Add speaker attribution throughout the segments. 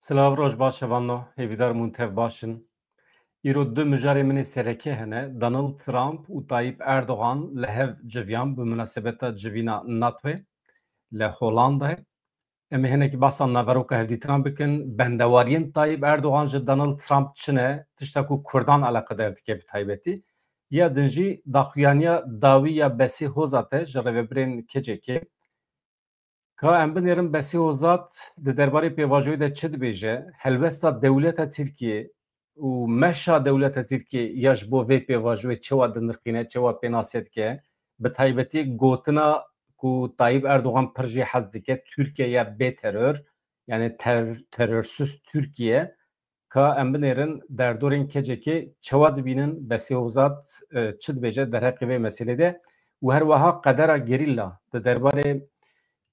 Speaker 1: Silav roj baş vanno hêvîdar mûn tev başin. Îro du mijarê min ê sereke hene Donald Trump û Tayyip Erdogan li hev civiyan bi münasebeta civîna NATOyê li Holandayê. Em ê hinekî basa naveroka hevdîtiran bikin. Bendewariyên Tayyip Erdogan ji Donald Trump çi ne? Tişta ku Kurdan eleqedar dike bi taybetî. Ya din jî daxuyaniya dawî ya besî hoza te ji rêvebirên kecekê. Ka em binêrin besî hozat di derbarê pêvajoyê de çi dibêje? Helbesta dewleta Tirkiye û meşa dewleta Tirkiye ya ji bo vê pêvajoyê çawa dinirxîne, çawa pênasê dike? Bi taybetî gotina ku Tayyip Erdogan pir jî hez dike Tirkiye ya bê terör yani terörsüz Tirkiye ka em binêrin derdorên kecekê çawa dibînin besî hozat çi dibêje derheqê vê meselê de û her wiha qedera gerîlla di derbarê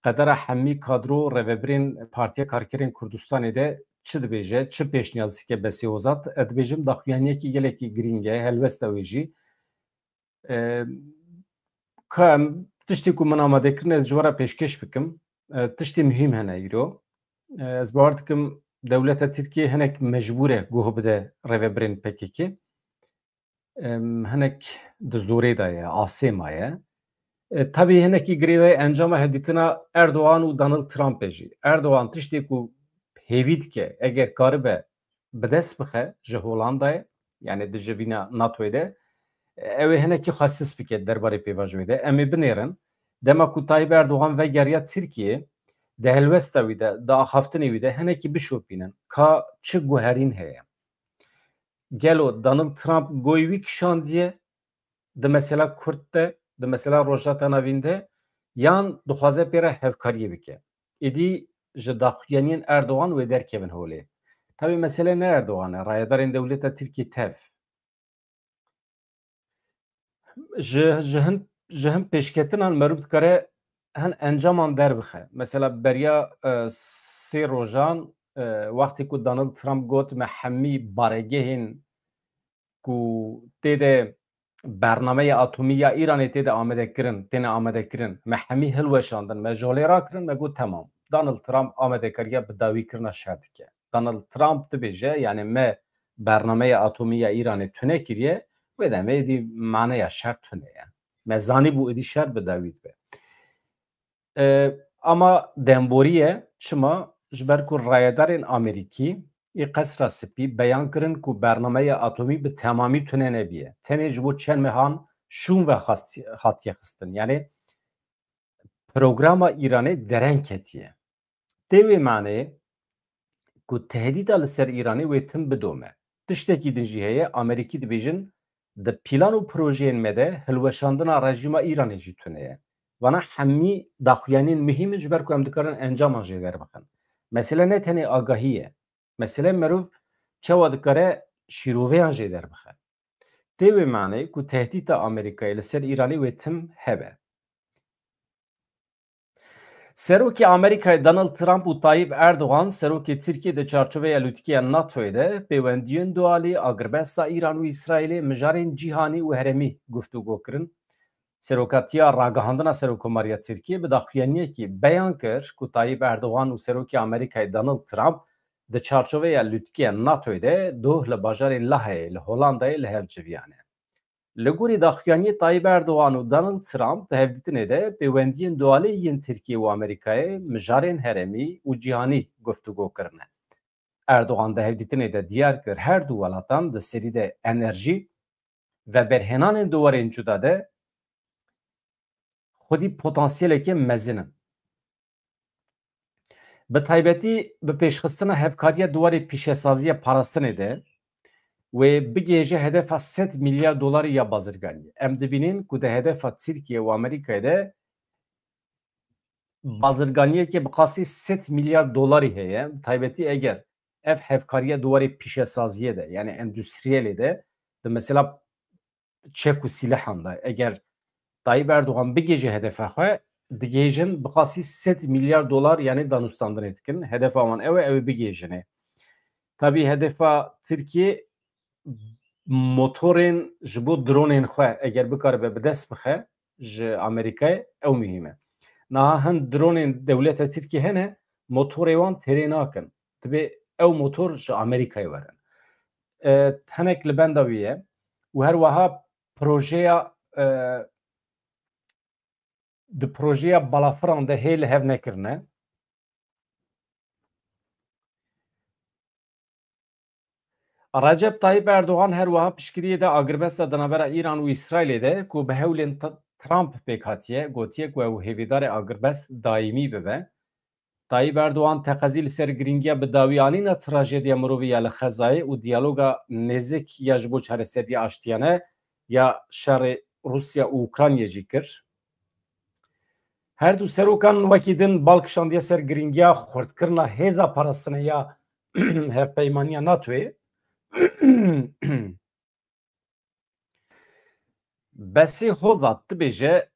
Speaker 1: qedera hemî kadro rêvebirên Partiya Karkerên Kurdistanê de çi dibêje, çi pêşniyaz dike besî hozat? Ez dibêjim daxuyaniyekî gelekî girîng e, helbesta wê jî. Ka em tiştê ku min amadekirin ez ji we re pêşkeş bikim. Tiştê mühîm hene îro. Ez bawer dikim dewleta Tirkiye hinek mecbûr e guh bide rêvebirên PKK. Hinek di zorê de ye, asê maye. Tabii hinekî girêve encama hevdîtina Erdogan û Donald Trumpê jî. Erdogan tiştê ku hêvî dike eger karibe bi dest bixe ji Holandayê yani di civîna NATOyê de ew ê hinekî xwesis bike derbarê pêvajoyê de. Em ê binêrin dema ku Tayyip Erdogan vegeriya Tirkiye di helwesta wî de, di axaftinê wî de hinekî bişopînin ka çi guherîn heye. Gelo Donald Trump goy wî kişandiye di mesela Kurd de di mesela Rojata Navîn de yan dixwaze pêre hevkariyê bike. Êdî ji daxuyaniyên Erdogan wê derkevin holê. Tabii mesele ne Erdogan e, rayedarên dewleta Tirkiye tev. Ji hin pêşketinan merûv dikare hin encaman derbixe. Mesela beriya sê rojan wextê ku Donald Trump got me hemî baregehên ku tê de bernameya atomî ya Îranê tê de amadekirin, têne amadekirin, me hemî hilweşandin, me jolê rakirin, me got temam. Donald Trump amadekariya bi dawîkirina şer dike. Donald Trump dibêje yani me bernameya atomî ya Îranê tune kiriye, wê demê êdî maneya şer tune ye. Me zanîbû êdî şer bi dawî dibe. Ama demboriye çima ji ber ku rayedarên Amerîkî ê qesra spî beyan kirin ku bernameya atomî bi temamî tune nebiye. Tenê ji bo çend mehan şûn ve hatiye xistin. Yani programa Îranê dereng ketiye. Tê wê maneyê ku tehdîta li ser Îranê wê tim bidome. Tiştekî din jî heye Amerîkî dibêjin di pîlan û projeyên me de hilweşandina rejîma Îranê jî tune ye. Vana hemî daxuyaniyên mühîm ji ber ku em dikarin encaman jê derbikin. Mesele ne tenê agahî ye. Mesele merûv çawa dikare şîroveyan jê derbixe. Tê wê maneyê ku tehdîta Amerîkayê li ser Îranê wê tim hebe. Serokê Amerîkayê Donald Trump û Tayyip Erdogan serokê Tirkiye di çarçoveya lûtkiya NATOyê de pêwendiyên dualî agirbesta Îran û İsraîlê mijarên cîhanî û herêmî guftûgû kirin. Serokatiya ragihandina Serokkomariya Tirkiye bi daxuyaniyekî beyan kir ku Tayyip Erdogan û serokê Amerîkayê Donald Trump di çarçoveya lûtkiya NATOyê de doh li bajarê Laheyê li Holandayê li hev civiyane. Li gorî daxuyaniyê Tayyip Erdogan û Donald Trump di hevdîtinê de pêwendiyên dualî yên Tirkiye û Amerîkayê mijarên herêmî û cîhanî guftûgû kirine. Erdogan di hevdîtinê de diyar kir her du welatan di serî de enerjî ve berhênanên duwarên cuda de xwedî potansiyelekê mezin in. Bi taybetî bi pêşxistina hevkariya duwarê pîşesaziya parastinê de wê bigêje hedefa 100 milyar dolarî ya bazirganî. Em dibînin ku di hedefa Tirkiye û Amerîkayê de bazirganiyekê bi qasî 100 milyar dolarî heye. Taybetî eger ev hevkariya duwarê pîşesaziyê de yani endüstriyelê de di mesela çek û sîlehan da eger Tayyip Erdogan bigêje hedefa xwe digêjin bi qasî 100 milyar dolar yani danûstandinê dikin. Hedefa wan ew e ew ê bigêjine. Tabii hedefa Tirkiye motorên ji bo dronên xwe eger bikaribe bi dest bixe ji Amerîkayê ew mühîm e. Niha hin dronên dewleta Tirkiye hene motorê wan têrê nakin. Dibe ew motor ji Amerîkayê werin. Tenek li benda wî ye û her wiha projeya di projeya balafiran de hê li hev nekirine. Recep Tayyip Erdoğan her wiha piştgiriyê de agirbesta di navbera Îran û İsraîlê de ku bi hewlên Trump pêk hatiye gotiye ku ew hêvîdarê agirbest daîmî bibe. Tayyip Erdoğan teqezî li ser giringiya bi dawîanîna trajediya mirovî ya li Xezayê û diyaloga nêzik ya ji bo çareseriya aştiyane ya şerê Rusya û Ukraynayê jî kir. Her du serokan wekî din balkişandiye ser giringiya xurtkirina hêza parastinê ya hevpeymaniya NATOyê Besî Hozat dibêje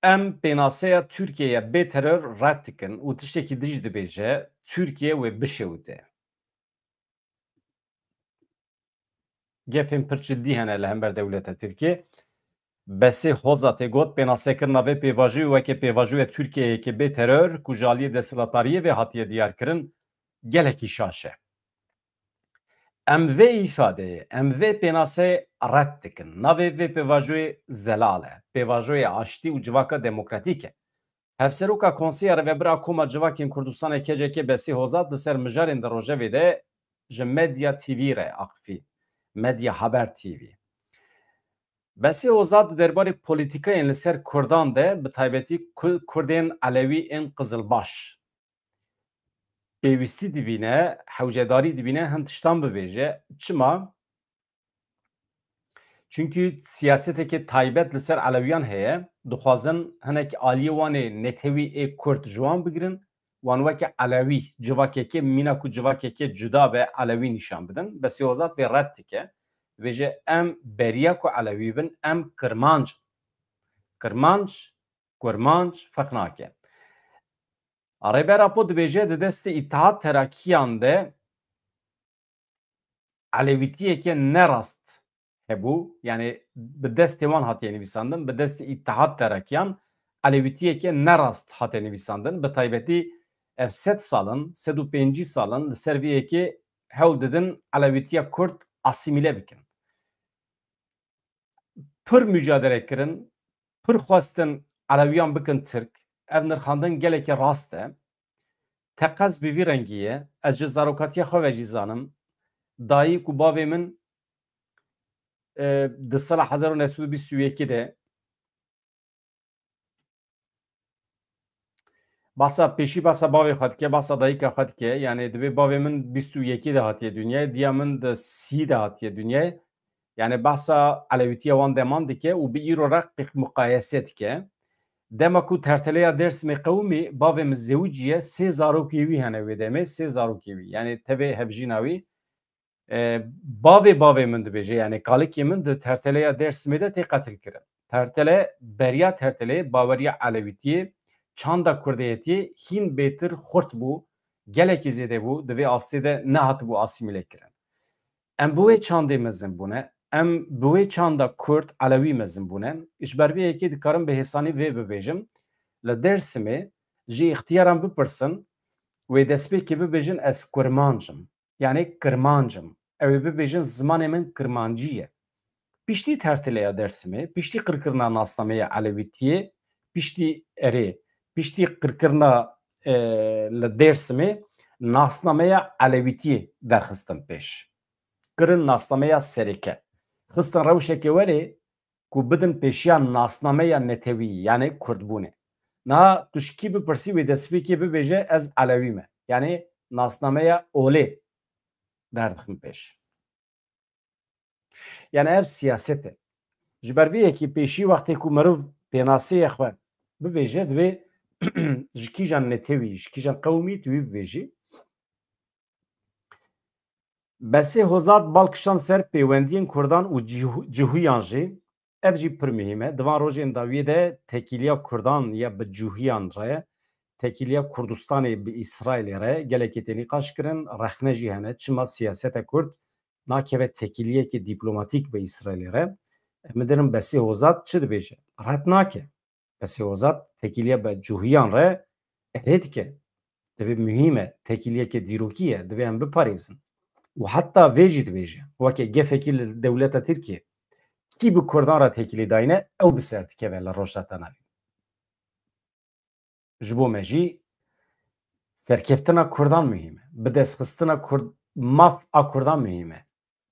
Speaker 1: em pênaseya Tirkiyeyê bê teror red dikin û tiştekî din jî dibêje Tirkiye wê bişewite. Gefên pir ciddî hene li hember dewleta Tirkiye. Besî Hozatê got pênasekirina vê pêvajiyê weke pêvajoya Tirkiyeyekî bê teror ku ji aliyê desthilatdariyê vê hatiye diyarkirin gelekî şaş e. Em vê îfadeyê, em vê pênaseyê red dikin. Navê vê pêvajoyê zelal e. Pêvajoyê aştî û civaka demokratîk e. Hevseroka Konseya Rêvebira Koma Civakên Kurdistanê KCK Besî Hozat di ser mijarên di rojevê de ji Medya TV re axivî. Medya Haber TV. Besî Hozat di derbarê polîtîkayên li ser Kurdan de bi taybetî Kurdên Elewî ên Qizilbaş pêwîstî dibîne, hewcedarî dibîne hin tiştan bibêje. Çima? Çünkü siyasetekê taybet li ser Elewiyan heye, dixwazin hinek aliyê wanê netewî ê Kurd ji wan bigirin, wan weke Elewî civakekê mîna ku civakekê cuda be Elewî nîşan bidin. Besî Hozat vê red dike. Dibêje em beriya ku Elewî bin, em kirmanc. Kurmanc feq nake. Rêbera Po dibêje di destê İttihat Terakkiyan de Elewîtiyeke nerast hebû, yani bi destê wan hatiye nivîsandin, bi destê İttihat Terakkiyan Elewîtiyeke nerast hatiye nivîsandin. Bi taybetî ev 7 salin, 105 salin li ser vê yekê hewl didin Elewîtiya Kurd asîmîle bikin. Pir mücadele kirin, pir xwestin Elewiyan bikin Tirk. Ev nirxandin gelekî rast e. Teqez bi vî rengî ye. Ez ji zarokatiya xwe ve jî zanim. Dayî ku bavê min di sala 1921 de basa pêşî basa bavê xwe dike, basa dayîka xwe dike. Yani divê bavê min 21 de hatiye dünyayê, diya min di 30 de hatiye dünyayê. Yani basa Elewîtiya wan deman dike û bi îro re muqayese dike. Dema ku terteleya Dêrsimê qewimî bavê min zewîc ye, 3 zarokê wî hene wê demê, 3 zarokê wî. Yani tevê hevjîna wî. Bavê min dibêje, yani kalikê min di terteleya Dêrsimê de tê qetil kirin. Tertele beriya terteleyê baweriya Elewîtiyê, çanda Kurdiyetiyê hîn bêtir xurt bû, gelekî zêde bû, di vê astê de nehatibû asîmîle kirin. Em bi wê çandê mezin bûne, em bi wê çanda Kurd Elewî mezin bûne. Ji ber vê yekê dikarim bi hêsanî vê bibêjim. Li Dêrsimê ji îxtiyaran bipirsin, wê destpêkê bibêjin ez kurmancim. Yani kirmancım. Ew bibêjin zimanê min kirmancî ye. Piştî terteleya Dêrsimê, piştî qirkirina nasnameya Elewîtiyê, piştî erê, piştî qirkirina li Dêrsimê nasnameya Elewîtiyê derxistin pêş. Kirin nasnameya serêke. Xistin rewşekê werê ku bidin pêşiya nasnameya netewî, yani Kurdbûnê. Niha tu ji kî bipirsî wê destpêkê bibêje ez Elewî me. Yani nasnameya olê derdixin pêş. Yani ev siyaset e. Ji ber vê yekî pêşî wextê ku mirov pênaseyê xwe bibêje divê ji kîjan netewî, ji kîjan qewmî tu wî bibêjî. Besî Hozat balkişan ser pêwendiyên Kurdan û cihûyan jî, ev jî pir mühîm e. Divan rojên dawiyê de tekîliya Kurdan ya bi cihûyan re, tekîliya Kurdistanê bi İsraîlê re gelekî tê nîqaş kirin, rexne jî hene. Çima siyaseta Kurd nakeve tekîliyekî dîplomatîk bi İsraîlê re. Em dirin Besî Hozat çi dibêje? Red nake. Besî Hozat tekîliya bi cihûyan re erê dike. Devê mühim e tekiliyeke dîrokî ye divê em biparêzin û heta vê jî dibêje weke gefekî li dewleta Tirkiye kî bi Kurdan re tekilî dayîne ew bi ser dikeve li rojda navê. Ji bo me jî serkeftina Kurdan mühim e. Bi destxistina maf a Kurdan mühim e.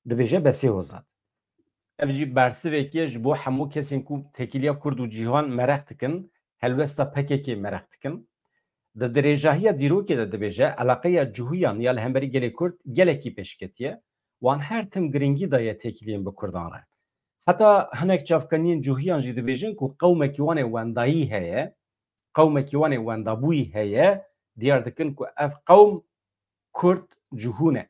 Speaker 1: Dibêje besê hozat. Ev jî bersivekî ye ji bo hemû kesên ku tekiliya Kurd û cîhan merex dikin, helbesta PKK merex dikin. Di dirêjahiya dîrokê de dibêje eleqeya cihûyan ya li hemberî gelê Kurd gelekî pêşketiye. Wan her tim giringî daye tekiliyên bi Kurdan re. Heta hinek çavkaniyên cihûyan jî dibêjin ku qewmekî wan ê wendayî heye, qewmekî wan ê wendabûyî heye, diyar dikin ku ev qewm Kurd cihûn e.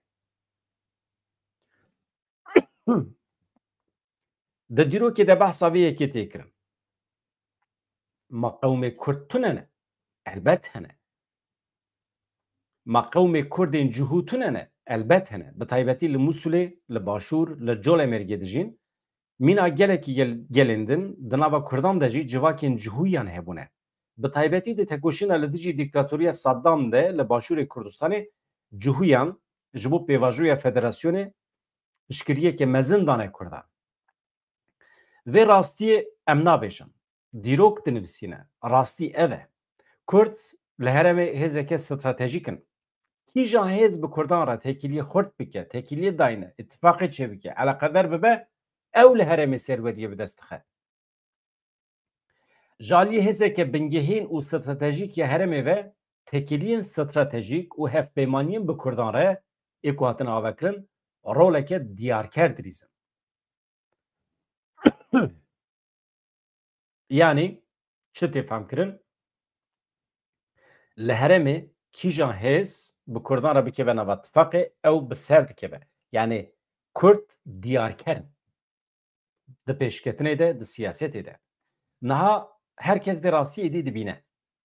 Speaker 1: Di dîrokê de behsa vê yekê tê kirin. Ma qewmê Kurd tune ne? Elbet hene. Ma qewmê Kurdên cihû tune ne? Elbet hene. Bi taybetî li Musulê, li Başûr, li Colemêrgê dijîn. Mîna gelekî gelên din di nava Kurdan de jî civakên cihûyan hebûne. Bi taybetî di tekoşîna li dijî dîktatoriya Saddam de li Başûrê Kurdistanê cihûyan ji bo pêvajoya federasyonê piştgiriyeke mezin dane Kurdan. Vê rastiyê em nabêjin. Dîrok dinivîsîne. Rastî ev e. Kurd li herêmê hêzeke stratejîk in. Kîjan hêz bi Kurdan re tekiliyê xurt bike, tekiliyê dayîne, ittifaqê çêbike, eleqedar bibe, ew li herêmê serweriyê bi dest dixe. Ji aliyê hêzeke bingehîn û stratejîk ya herêmê ve tekiliyên stratejîk û hevpeymaniyên bi Kurdan re ê ku hatin avekirin roleke diyarker dirîzin. Yani çi tê femkirin? Li herêmê kîjan hêz bi Kurdan re bikeve nava ittifaqê ew bi ser dikeve. Yani Kurd diyarkerin. Di pêşketinê de, di siyasetê de. Niha herkes vê rastiyê êdî dibîne.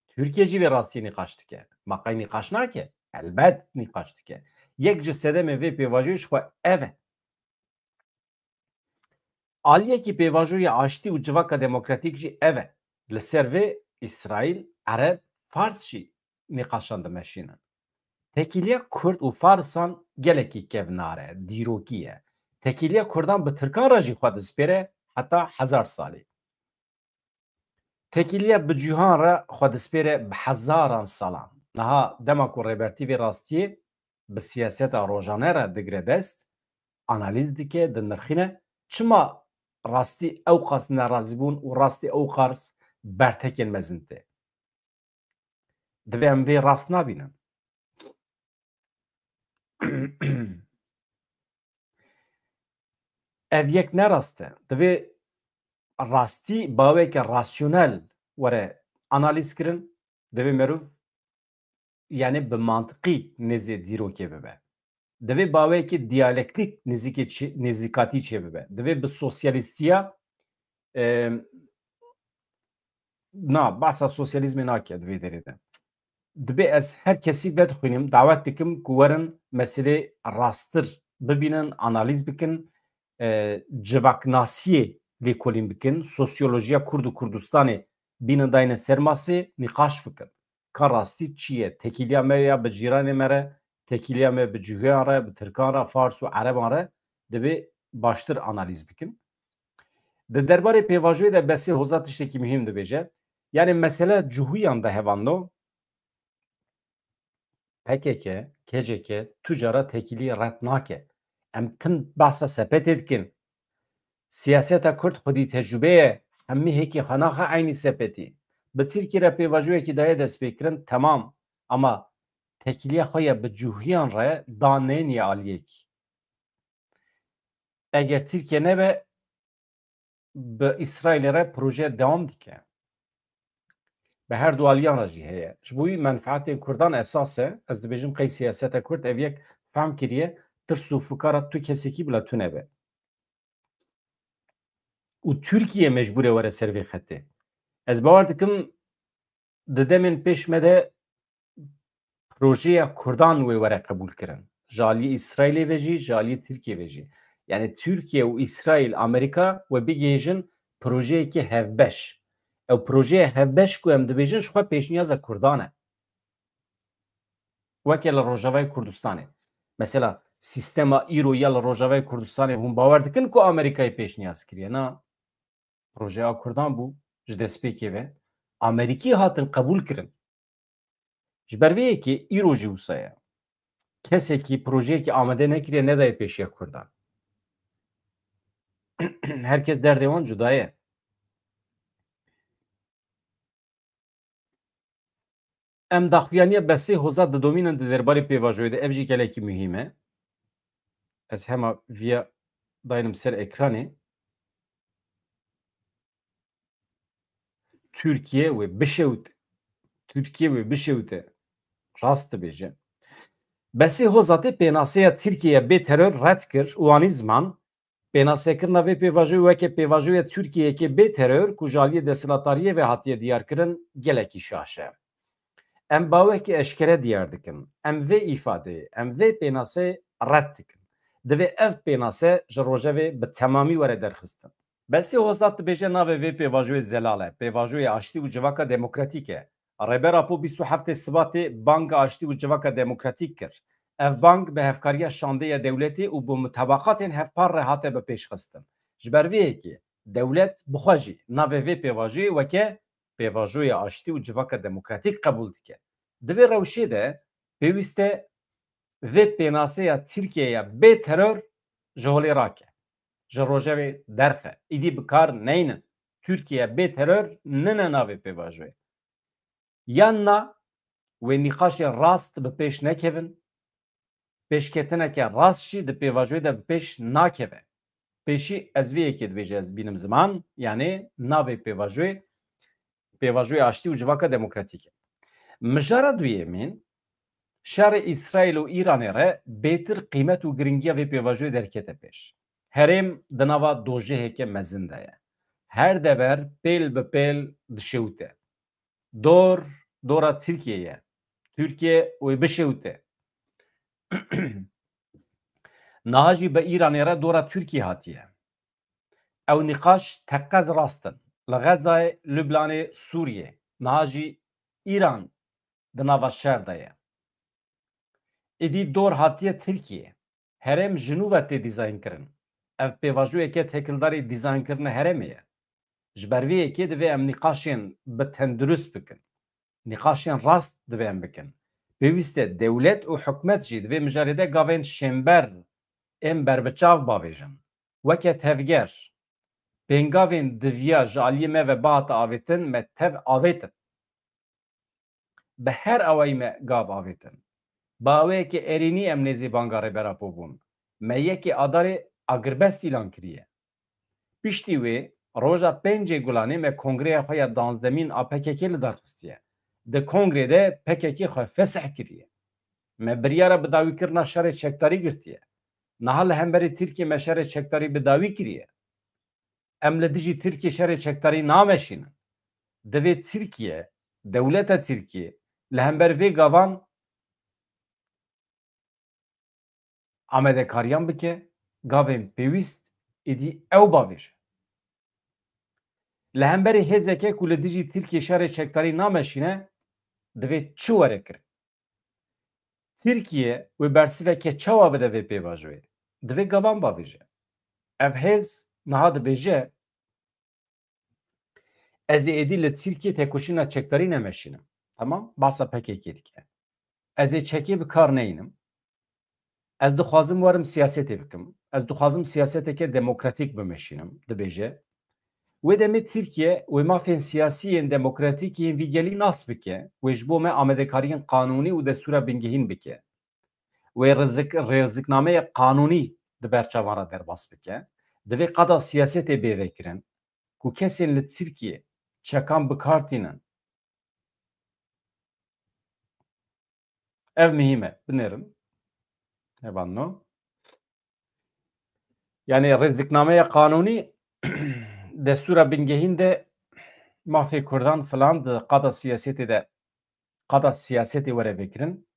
Speaker 1: Türkiye jî vê rastiyê nîqaş dike. Maqay nîqaş nake? Elbet nîqaş dike. Yek ji sedemê vê pêvajoyê ji xwe ev e. Aliyekî pêvajoya aştî û civaka demokratîk jî ev e. Li ser vê İsraîl, Ereb, Fars jî nîqaşan dimeşînin. Tekiliya Kurd û Farsan gelekî kevnar e, dîrokî ye. Tekiliya Kurdan bi Tirkan re jî xwe dispêre heta 1000 salî. Tekiliya bi cîhan re xwe dispêre bi hezaran salan. Niha dema ku rêbertî vê rastiyê bi siyaseta rojane re digire dest, analîz dike, dinirxîne çima rastî ew qas nerazîbûn û rastî ew qas bertekên mezin tê. Divê em vê rast nabînin. Ev yek nerast e. Divê rastî baweke rasyonel were analîz kirin, divê merov yani bi mantiqî nêzê dîrokê bibe. Divê bawekî diyalektik nêzîkatî çêbibe. Divê bi sosyalîstiya na behsa sosyalîzmê nake divê derê de. Divê ez her kesî vedixwînim, dawet dikim ku werin meselê rasttir bibînin, analîz bikin, civaknasiyê lêkolîn bikin, sosyolojiya Kurd û Kurdistanê bînin dayîne ser masê, nîqaş bikin. Ka rastî çi ye? Tekîliya me ya bi cîranê me re, tekîliya me bi cihûyan re, bi Tirkan re, Fars û Ereban re divê baştir analîz bikin. Di derbarê pêvajoyê de besê hoza tiştekî mühim dibêje. Yani mesele cihûyan de hevando PKK, KCK tûcara tekilî ret nake. Em tim behsa sepetê dikin. Siyaseta Kurd xwedî tecrübe ye. Hemî hêkî xwenaxe aynî sepetî. Bi Tirkiye re pêvajoyekî daye dest pê kirin temam. Ama tekiliya xwe ya bi cihûyan re danêniye aliyekî. Eger Tirkiye nebe bi İsraîlê re proje devam dike. Bi her du aliyan re jî heye. Ji bo wî menfaetê Kurdan esas e. Ez dibêjim qey siyaseta Kurd ev yek fehm kiriye tirs û fikara tu kesekî bila tu nebe. û Türkiye mecbûr e were ser vê xetê. Ez bawer dikim di demên pêş me de projeya Kurdan wê were qebûl kirin. Ji aliyê İsraîlê ve jî, ji aliyê Tirkiye ve jî. Yani Türkiye û İsraîl, Amerîka we bigihêjin projeyekî hevbeş. Ew projeya hevbeş ku em dibêjin ji xwe pêşniyaza Kurdan e. Weke li Rojavayê Kurdistanê. Mesela sistema îro ya li Rojavayê Kurdistanê hûn bawer dikin ku Amerîkayê pêşniyaz kiriye na projeya Kurdan bû ji destpêkê ve Amerîkî hatin qebûl kirin. Ji ber vê yekê îro jî wisa ye. Kesekî projeyekî amade nekiriye nedaye pêşiya Kurdan. Herkes derdê wan cuda ye. Em daxuyaniya besê hoza didomînin di derbarê pêvajoyê de ev jî gelekî mühîm e. Ez hema vîya dayînim ser ekranê. Türkiye wê bişewite rast dibêje. Besê hoza tê pênaseya Tirkiye bê terör red kir û anî ziman pênasekirina vê pêvajoyê weke pêvajoya Tirkiyeyekê bê terör ku ji aliyê desthilatdariyê ve hatiye diyarkirin gelekî şaş e. Em bawekî eşkere diyar dikin. Em vê îfadeyê, em vê pênaseyê red dikin. Divê ev pênase ji rojevê bi temamî were derxistin. Besê hoza dibêje navê vê pêvajoyê zelal e. Pêvajoya Aştî û Civaka Demokratîk e. Rêbera po 27 Sibatê Banka Aştî û Civaka Demokratîk kir. Ev bank bi hevkariya şandeya dewletê û bi mutabaqatên hevpar re hate bi pêşxistin. Ji ber vê yekê dewlet bixwe jî navê vê pêvajoyê weke pêvajoya Aştî û Civaka Demokratîk qebûl dike. Di vê rewşê de pêwîst e vê pênaseya Tirkiyeya bê terör ji holê rake. Ji rojevê derxe. Îdî bi kar neynin. Türkiye bê terör nine navê pêvajoyê. Yan na wê nîqaşên rast bi pêş nekevin, pêşketineke rast jî di pêvajoyê de bi pêş nakeve. Pêşî ez vê yekê dibêje ez bînim ziman, yanî navê pêvajoyê Aştî û Civaka Demokratîk e. Mijara duyêmîn, şerê İsraîl û Îranê re bêtir qîmet û giringiya vê pêvajoyê derkete pêş. Herêm di nava dojeheke mezin de ye. Her dever pêl bi pêl dişewite. Dora Tirkiyeyê. Tirkiye wê bişewite. Niha jî bi Îranê re dora Tirkiye hatiye. Ew nîqaş teqez rast in. Li Xezayê, Lübnanê, Sûriyê. Niha jî İran di nava şer de ye. Êdî dor hatiye Tirkiye. Herêm ji nû ve tê dîzayn kirin. Ev pêvajoyeke tekildarê dîzaynkirina herêmê ye. Ji ber vê yekê divê em nîqaşên bi tendurist bikin. Nîqaşên rast divê em bikin. Pêwîst e dewlet û hikûmet jî divê mijarê de gavên şêmber ên berbiçav bavêjin. Weke tevger. Pêngavên diviya ji aliyê me ve bihata avêtin me tev avêtin. Bi her awayî me gav avêtin. Baweyekê êrînî em nêzî banga rêbera po bûn. Me yekê adarê agirbest îlan kiriye. Piştî wê roja 5 Gulanê me kongreya xwe ya 12 a PKK li darxistiye. Di kongrê de PKK xwe fesih kiriye. Me biryara bidawîkirina şerê çekdarî girtiye. Niha li hemberî Tirkiye me şerê çekdarî bidawî kiriye. Em li dijî Tirkiye şerê çekdarî nameşînin. Divê Tirkiye, dewleta Tirkiye li hember vê gavan amedekariyan bike, gavên pêwîst êdî ew bavêje. Li hemberî hêzeke ku li dijî Tirkiye şerê çekdarî nameşîne, divê çi were kirin? Tirkiye wê bersiveke çawa bide vê pêvajoyê? Divê gavan bavêje. Ev hêz niha dibêje ez ê êdî li Tirkiye têkoşîna çekdarî nemeşînim. Tamam? Basa PKK dike. Ez ê çekê bi kar neyînim. Ez dixwazim werim siyasetê bikim. Ez dixwazim siyaseteke demokratîk bimeşînim, dibêje. Wê demê Tirkiye wê mafên siyasî yên demokratîk yên vî gelî nas bike, wê ji bo me amedekariyên qanûnî û destûra bingehîn bike. Wê rêziknameya qanûnî di ber çavan re derbas bike. Divê qada siyasetê bêvekirin ku kesên li Tirkiye çekan bikartînin. Ev mühîm e, binêrin. Evanno. Yani rêziknameya qanûnî destûra bingehîn de mafê Kurdan filan di qada siyasetê de qada siyasetê were vekirin.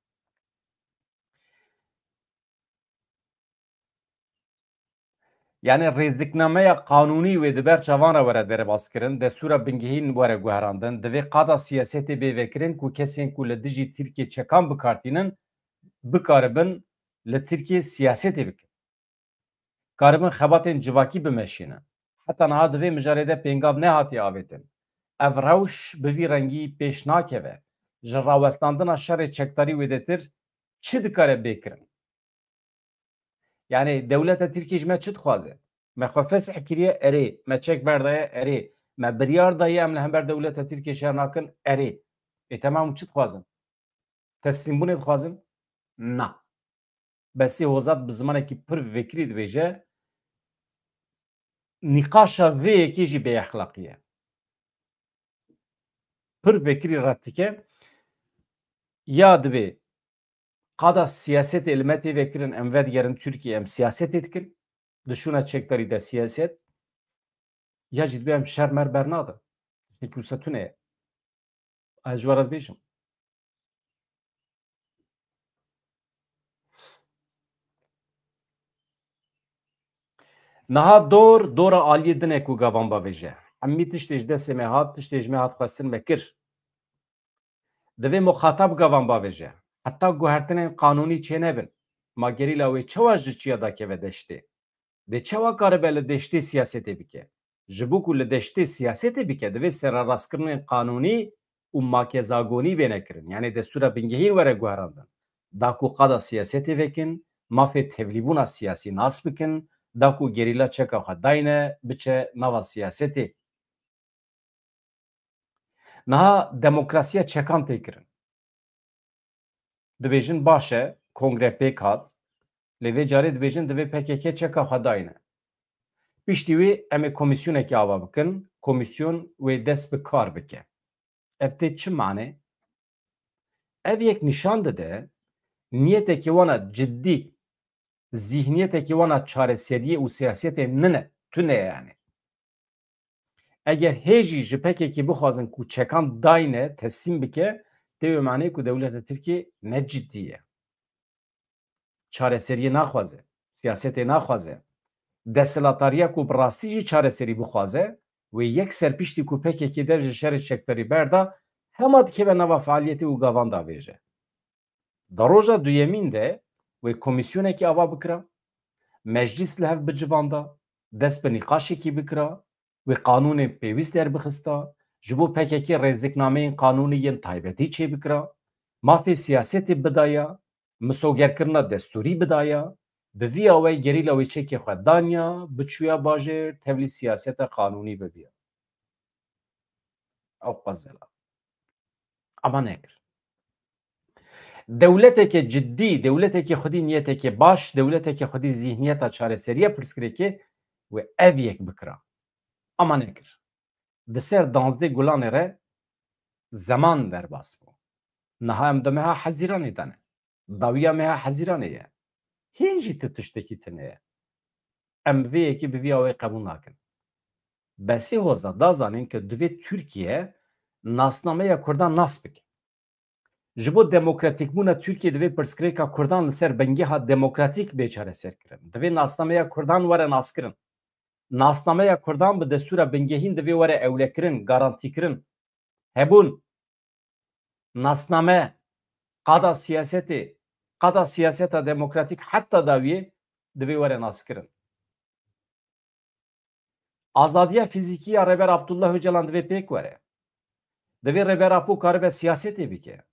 Speaker 1: Yani rêziknameya qanûnî wê di ber çavan re were derbas kirin, destûra bingehîn were guherandin, divê qada siyasetê bêvekirin ku kesên ku li dijî Tirkiye çekan bikartînin bikaribin li Tirkiye siyasetê bikin. Karibin xebatên civakî bimeşînin. Heta niha divê mijarê de pêngav nehatiye avêtin. Ev rewş bi vî rengî pêş nakeve. Ji rawestandina şerê çekdarî wê de tir çi dikare bêkirin? Yani dewleta Tirkiye ji me çi dixwaze? Me xwe fesih kiriye erê, me çek berdaye erê, me biryar daye em li hember dewleta Tirkiye şer nakin erê. Temam çi dixwazin? Teslîmbûnê dixwazin? Na. Besî hozat bi zimanekî pir vekirî dibêje nîqaşa vê yekê jî bêexlaqî ye. Pir vekirî ret dike ya divê qada siyasetê li me tê vekirin em vedigerin Tirkiye em siyasetê dikin dişûna çekdarî de siyaset ya jî divê em şer mer bernadin. Wisa tune ye. Ez ji we re dibêjim. Niha dora aliyê dinê ku gavan bavêje. Emî tiştê ji destê me hat, tiştê ji me hat xwestin me kir. Divê muxatab gavan bavêje. Heta guhertinên qanûnî çê nebin. Ma gerîla wê çawa ji çiya dakeve deştê? Dê çawa karibe li deştê siyasetê bike? Ji bo ku li deştê siyasetê bike divê serarastkirinên qanûnî û makezagonî bênekirin. Yani destûra bingehîn were guherandin. Da ku qada siyasetê vekin, mafê tevlîbûna siyasî nas bikin, da ku gerîla çeka xwe dayne biçe nava siyasetê. Niha demokrasiya çekan tê kirin. Dibêjin baş e, kongre pêk hat, lê vê carê dibêjin divê PKK çeka xwe dayne. Piştî wê em ê komîsyonekî ava bikin, komîsyon wê dest bi kar bike. Ev tê çi mane? Ev yek nîşan dide niyetekî wana ciddî, zihniyetekî wana çareseriyê û siyasetê nine, tune yani. Eger hêjî ji PKK bixwazin ku çekan dayne, teslîm bike, tê wê maneyê ku dewleta Tirkiye ne ciddî ye. Çareseriyê naxwaze, siyasetê naxwaze. Desthilatariya ku bi rastî jî çareserî bixwaze wê yek serpiştî ku PKK dev ji şerê çekdarî berda hema dikeve nava faaliyetê û gavan davêje. Da roja duyemîn de wê komîsyonekî ava bikira, meclis li hev bicivanda, dest bi nîqaşekî bikira, wê qanûnên pêwîst derbixista, ji bo PKK rêzîknameyên qanûnî yên taybetî çê bikira, mafê siyasetê bidaya, misogerkirina destûrî bidaya, bi vî awayî gerîla wê çekê xwe daniya, biçûya bajêr, tevlî siyaseta qanûnî bibiya. Ew qezela. Ama nekir. Dewletekê ciddî, dewletekê xwedî niyetekê baş, dewletekê xwedî zihniyeta çareseriya pirsgirêkê wê ev yek bikira. Ama nekir. Di ser 12 gulanê re zeman derbas bû. Niha em di meha hezîranê de ne. Dawiya meha hezîranê ye. Hîn jî ti tiştekî tune ye. Em vê yekî bi vî awayî qebûl nakin. Besî hoza dazanîn ki divê Tirkiye nasnameya Kurdan nas bike. Ji bo demokratîkbûna Tirkiye divê pirsgirêka Kurdan li ser bengeha demokratîk bêçareser kirin. Divê nasnameya Kurdan were naskirin. Nasnameya Kurdan bi destûra bingehîn divê were ewlekirin, garantîkirin. Hebûn nasname qada siyasetê, qada siyaseta demokratîk heta dawiyê divê were naskirin. Azadiya fîzîkî ya Reber Abdullah Öcalan divê pêk were. Divê Reber Apo karibe siyasetê bike.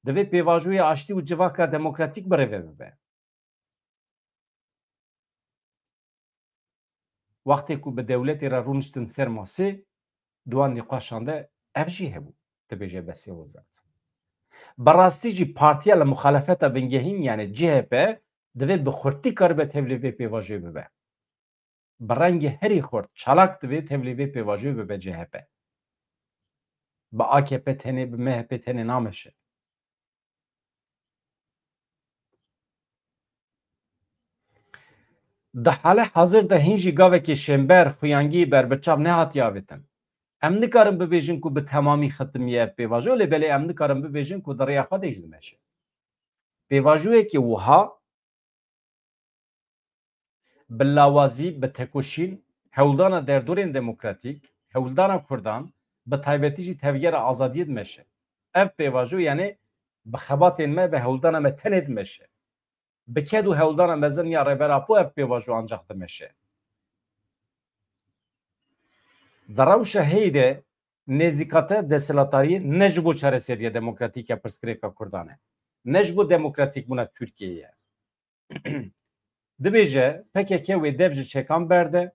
Speaker 1: Divê pêvajoyê aştî û civaka demokratîk birêve bibe. Wextê ku bi dewletê re rûniştin ser masê, duan nîqaşan de ev jî hebû, dibêje besê wezat. Bi rastî jî partiya li muxalefeta bingehîn yani CHP divê bi xurtî karibe tevlî vê pêvajoyê bibe. Bi rengê herî xurt çalak divê tevlî vê pêvajoyê bibe CHP. Bi AKP tenê, bi MHP tenê nameşe. Di hale hazir de hîn jî gavekê şember xuyangî berbiçav nehatiye avêtin. Em nikarin bibêjin ku bi temamî xitimiye ev pêvajo lê belê em nikarin bibêjin ku di rêya xwe de jî dimeşe. Pêvajoyekî wiha bi lawazî, bi tekoşîn, hewldana derdorên demokratîk, hewldana Kurdan, bi taybetî jî tevgera azadiyê dimeşe. Ev pêvajo yani بخباتên me ve hewldana me tenê dimeşe. Biked û hewldana mezin ya rêbera po ev pêvajo ancak dimeşe. Di rewşa heyî de nêzîkata desthilatariyê ne ji bo çareseriya demokratîk ya pirsgirêka Kurdan e. Ne ji bo demokratîk bûna Tirkiyeyê ye. Dibêje PKK wê dev ji çekan berde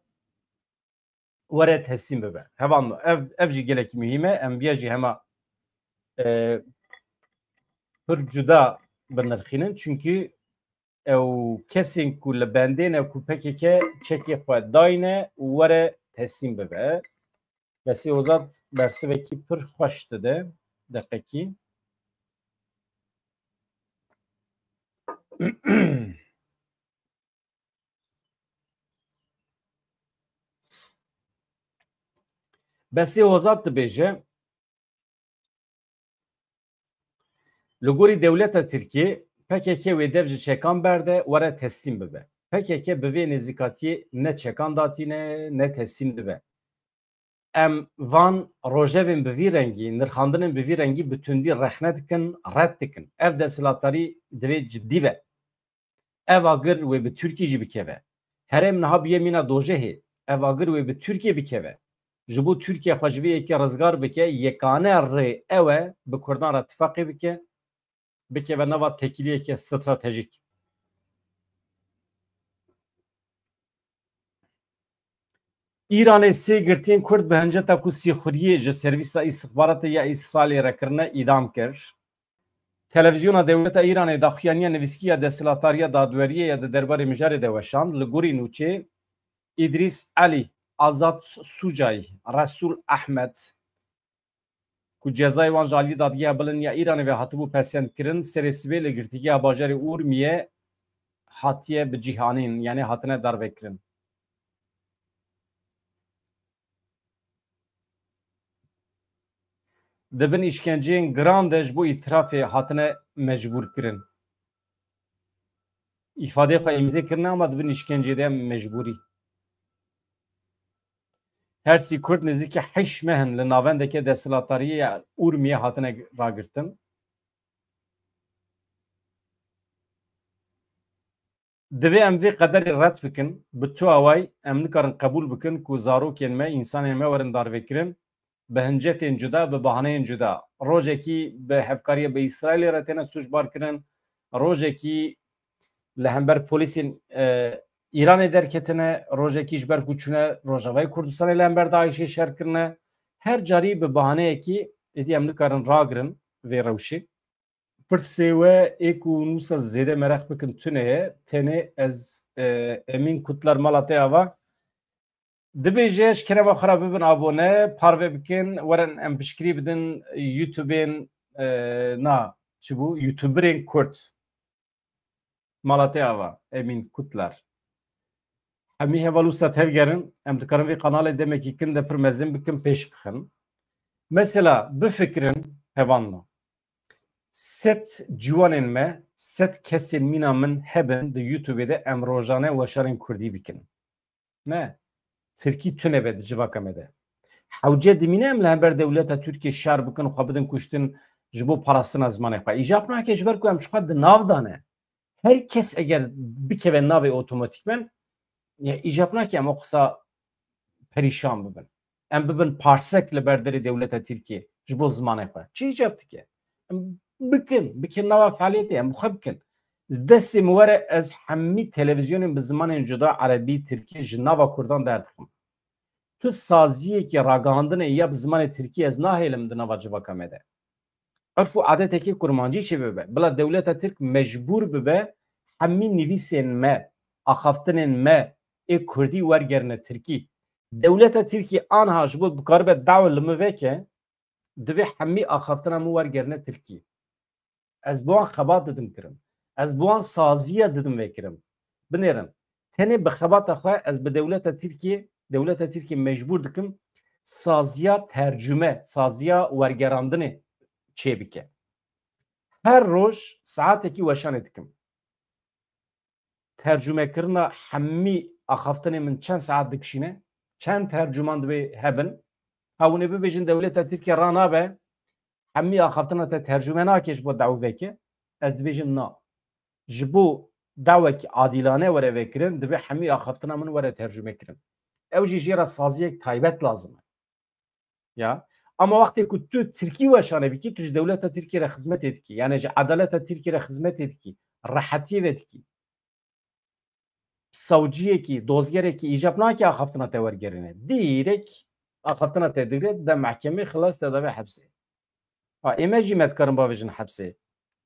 Speaker 1: were teslim bibe. Hevan ev jî gelekî mühîm e. Em viya jî hema pir cuda binirxînin çünkü ew kesên ku li bendên ew ku PKK çekê xwe dayne were teslim bibe. Besî Ozad bersivekî pir xweş dide deqekî. Besî Ozad dibêje li gorî dewleta Tirkiye PKK wê dev ji çekan berde were teslim bibe. PKK bi vê nêzîkatiyê ne çekan datîne ne teslim dibe. Em van rojevên bi vî rengî, nirxandinên bi vî rengî bi tundî rexne dikin, red dikin. Ev desthilatarî divê ciddî be. Ev agir wê bi Tirkiye jî bikeve. Herêm niha bûye mîna dojehê. Ev agir wê bi Tirkiye bikeve. Ji bo Tirkiye xwe ji vê yekê rizgar bike, yekane rê ew e bi Kurdan re ittifaqê bike, bikeve nava tekiliyeke stratejîk. İranê sê girtiyên Kurd bi hinceta ku sîxuriyê ji servîsa îstixbaratê ya İsraîlê re kirine îdam kir. Televizyona dewleta İranê daxuyaniya nivîskiya desthilatariya dadweriyê ya di derbarê mijarê de weşand. Li gorî nûçê İdris Elî, Azad Sucay, Resul Ahmed ku cezayê wan ji aliyê dadgeha bilind ya İranê ve hatibû pesendkirin serê sibê li girtîgeha bajarê Urmiyê hatiye bicîhanîn yani hatine darvekirin. Dibin işkenceyên giran de ji bo îtirafê hatine mecbûr kirin. İfadeyê xwe îmzê kirine ama dibin işkenceyê de mecbûrî. Hersî Kurd nêzîkî 8 mehin li navendeke desthilatariyê ya Urmiyê hatine ragirtin. Divê em vê qederê red bikin, bi tu away em nikarin qebûl bikin ku zarokên me, însanên me werin darvekirin bi hincetên cuda, bi bahaneyên cuda. Rojekî bi hevkariya bi İsraîlê re têne suçbar kirin, rojekî li hember polîsên İranê derketine, rojekî ji ber ku çûne Rojavayê Kurdistanê li hember Daişê şer kirine. Her carî bi bahaneyekî êdî em nikarin ragirin vê rewşê. Pirsê we ê ku nûsa zêde merex bikin tune ye tenê ez Emîn Kutlar mala te ava dibêje ji kerema xwe re bibin abone parve bikin werin em piştgirî bidin YouTube'ên na çi bû YouTuberên Kurd mala te ava Emîn Kutlar hemî heva lûsa tevgerin em dikarin vê kanalê demekî kin de pir mezin bikin pêş bixin. Mesela bifikirin hevanla set ciwanên me, set kesên mîna min hebin di YouTube'ê de em rojane weşarên Kurdî bikin. Ne? Tirkî tune be di civaka me de. Hewce dimîne em li hember dewleta Tirkiye şer bikin û xwe bidin kuştin ji bo parastina zimanê xwe. Îjab nake ji ber ku em ji xwe di nav dane. Her kes eger bikeve navê otomatîkmen îjab nake em o qisa perîşan bibin. Em bibin parsek li ber derê dewleta Tirkiye ji bo zimanê xwe. Çi îcab dike? Bikin nava faaliyetê em xwe bikin. Destê min were ez hemî televizyonên bi zimanên cuda Erebî, Tirkî ji nava Kurdan derdikim. Tu saziyekî ragihandinê ya bi zimanê Tirkî ez nahêlim di nava civaka me de. Erf û adetekî kurmancî çê bibe. Bila dewleta Tirk mecbûr bibe hemî nivîsên me, axaftinên me ê Kurdî wergerine Tirkî. Dewleta Tirkî anha ji bo bikaribe dawê li min veke divê hemî axaftina min wergerine Tirkî. Ez bu an xebat didim kirim. Ez bu an saziya didim vekirim. Binêrin. Tenê bi xebata xwe ez bi dewleta Tirkiye mecbûr dikim saziya tercüme, saziya wergerandinê çê bike. Her roj saatekî weşanê dikim. Tercümekirina hemî axaftinê min çend saat dikişîne? Çend tercüman divê hebin? Hewî bibêjin dewleta Tirkiye ranabe همی آخفتنا تا ترجمه ناکش با دعوه که از دبیجم نا جبو دعوه که عادلانه وره وکرن دبی همی آخفتنا من وره ترجمه کرن او جیجی را سازی یک تایبت لازمه یا اما وقتی که تو ترکی و شانه بکی توش دولت ترکی را خدمت edki yani عدالت ترکی را خدمت edki راحتی edki savcıya ki dozgere ki icap na ki ahaftına tever gerine direkt ahaftına tedire de mahkeme خلاص da ve hapse ha eme jimet karın bavajın hapse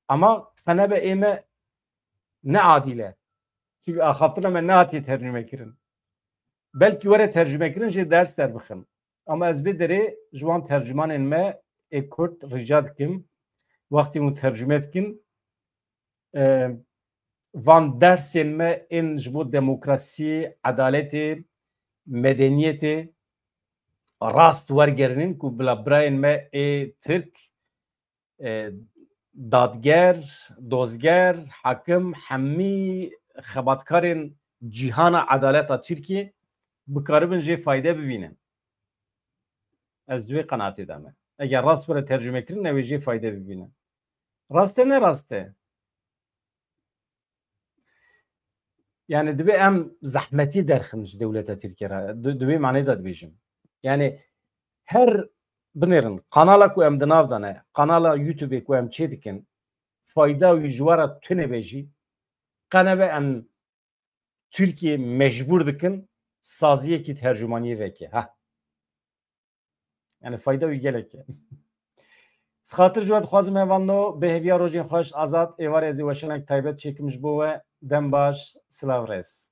Speaker 1: ama kanebe eme ne adile çünkü ahaftına men ne ati tercüme kirin belki vere tercüme kirin je ders der bixin ama ez bedere jwan tercüman elme ekurt rica dikim vakti mu tercüme etkin van dersên me in ji bo demokrasiyê, edaletê, medeniyetê rast wergerinin ku bila birayên me ê Tirk, dadger, dozger, hakim hemî xebatkarên cîhana edaleta Tirkiye bikaribin jê fayde bibînin. Ez duê qenatê de me. Eger rast were tercüme kirin ew ê jê fayde bibînin. Rast e ne rast e? Yani dibe em zahmeti derxin devleta Tirkiye ra. Dibe manayı da dibêjim. Yani her binerin kanala ku em di nav dane, kanala YouTube'ê ku em çê dikin, fayda wî ji wara tune bêjî, qenebe em Türkiye mecbur dikin saziyekî tercümaniyê veke. Ha. Yani fayda wî gelek e. Xatir ji we dixwazim hevando bi hêviya rojên xweş azad êvarê ez ê weşanek taybet çêkim ji bo we dem baş silav rêz.